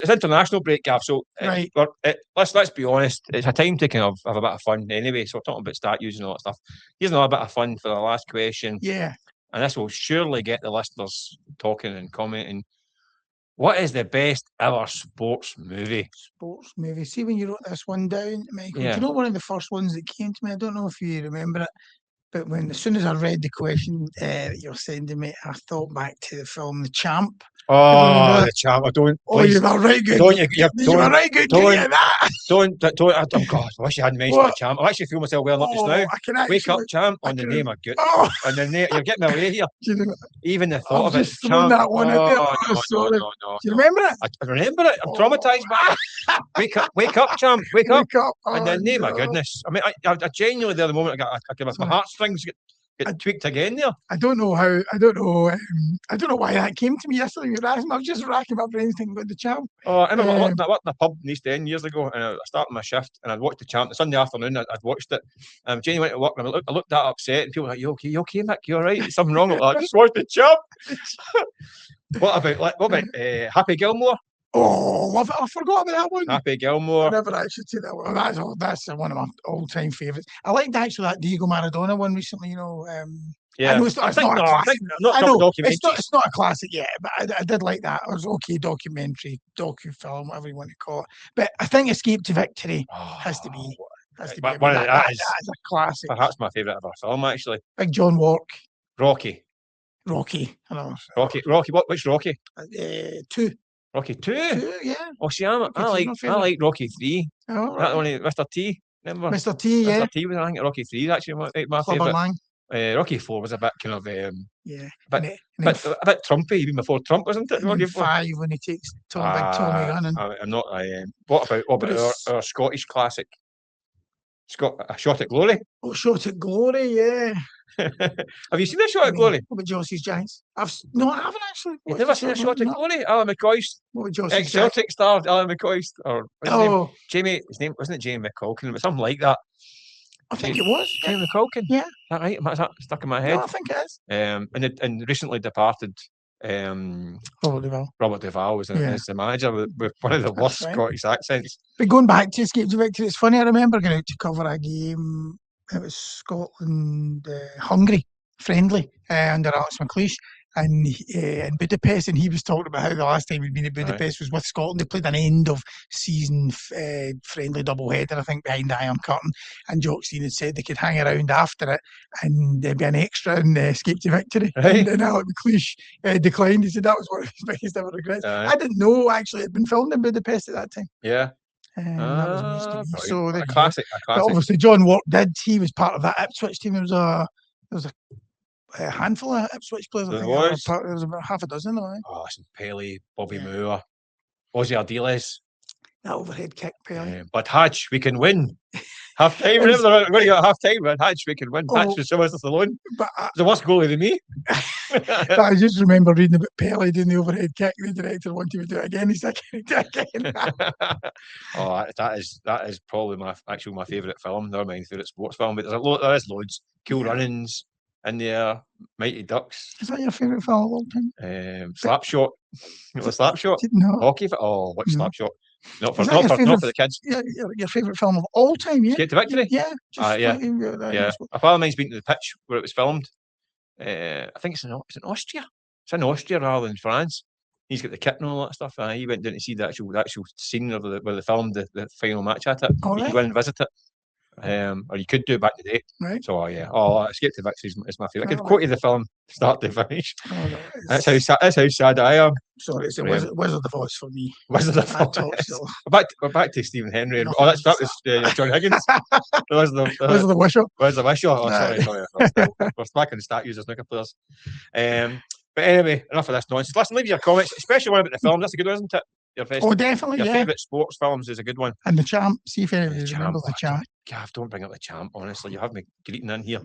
it's international break, Gav. So Right. Let's be honest. It's a time to kind of have a bit of fun anyway. So we're talking about start using all that stuff. Here's another bit of fun for the last question. Yeah. And this will surely get the listeners talking and commenting. What is the best ever sports movie? Sports movie. See, when you wrote this one down, Michael, Yeah. do you know one of the first ones that came to me? I don't know if you remember it, but as soon as I read the question that you're sending me, I thought back to the film The Champ. Oh, The Champ! I don't. Oh, you were right good. Don't you were right good. Don't that. Don't. Oh God! I wish you hadn't mentioned The Champ. I actually feel myself well up just now. I can actually, Wake up, Champ! On the name of good. Oh, on the name. You're getting away here. Even the thought of it. Just throwing that one in there. No. Do you remember it? I remember it. I'm traumatized by it. Wake up, Champ! Wake up! In the name of goodness. I mean, I genuinely there the moment I give my heartstrings get tweaked again there. I don't know how. I don't know why that came to me yesterday. You were asking. I was just racking my brains thinking about The Champ. Oh, I remember I worked in a pub in East End years ago, and I started my shift, and I'd watched The Champ. The Sunday afternoon, I'd watched it. Jenny went to work, and I looked that upset, and people were like, "You okay, Mick? You all right? Something wrong?" I just watched The Champ. What about Happy Gilmore? Oh, love it. I forgot about that one. Happy Gilmore. I never actually said that one. That's one of my all-time favourites. I liked actually that Diego Maradona one recently. Yeah, I know it's not a classic yet, but I did like that. It was okay documentary, docu-film, whatever you want to call it. But I think Escape to Victory has to be. That is a classic. Perhaps my favourite ever film, actually. Big John Walk. Rocky. I know. Rocky. Which Rocky? 2. Rocky 2? Yeah. Oh, see, I like Rocky 3. Oh, right. That one, Mr. T. Remember? Mr. T, yeah. Mr. T was, I think, Rocky 3 is actually my favourite. Rocky 4 was a bit kind of a bit Trumpy even before Trump, wasn't it? Rocky 5 when he takes big Tommy Gannon. I'm not. What about our Scottish classic? A Shot at Glory. Oh, Shot at Glory, yeah. Have you seen A Shot at Glory? What about Jossie's Giants? I haven't actually. You've never seen A Shot at Glory? Alan McCoist. What about Jossie's Giants? Celtic star Alan McCoist, or Jamie. His name wasn't it Jamie McCulkin, but something like that. I think it was Jamie McCulkin. Yeah, is that right? Is that stuck in my head? No, I think it is. And recently departed. Robert Duvall was the manager with one of the worst Scottish accents. But going back to Escape to Victory, it's funny. I remember going out to cover a game. It was Scotland Hungary friendly under Alex McLeish and in Budapest, and he was talking about how the last time he'd been in Budapest was with Scotland. They played an end of season friendly doubleheader, I think, behind the Iron Curtain, and Jock Stein had said they could hang around after it and there'd be an extra in Escape to Victory. Right. And Alex McLeish declined. He said that was one of his biggest ever regrets. I didn't know actually it had been filmed in Budapest at that time. Yeah. That was news to me. So a classic. But obviously John Walk he was part of that Ipswich team. There was a handful of Ipswich players. There was about half a dozen. Oh, Pelly, Bobby Moore, Ozzy Ardiles. That overhead kick, Pelly. But Hatch, we can win. Half time, whenever they're going to get half time, but Hatch, we can win. Hatch was Sylvester Stallone. The worst goalie than me. But I just remember reading about Pelly doing the overhead kick. The director wanted to do it again. He's like, do it again. Oh, that is probably my favourite film. Never mind favourite sports film, but there is loads. Cool Runnings in there, Mighty Ducks. Is that your favourite film of all time? Slapshot. You know the Slapshot? No. Hockey? Watch Slapshot. Not for the kids. Your favourite film of all time, yeah? Escape to Victory? Yeah. Yeah. A pal of mine's been to the pitch where it was filmed. I think it's in Austria. It's in Austria rather than France. He's got the kit and all that stuff. He went down to see the actual scene of where they filmed the final match at it. You could go in and visit it. Or you could do back in the day. Right. So Escape to Victory is my favourite. I could quote you the film start to finish. That's how sad I am. Sorry, it's Wizard of Oz for me. Wizard of Oz. We're back to Stephen Henry. That was John Higgins. Wizard of Wishaw. Wizard of Wishaw. Oh, sorry. We're back on the statues as snooker players. But anyway, enough of this nonsense. Listen, leave your comments, especially one about the film. That's a good one, isn't it? Definitely. Your favourite sports films is a good one. And The Champ. See if anybody remembers The Champ. Gav, don't bring up The Champ, honestly. You have me greeting in here.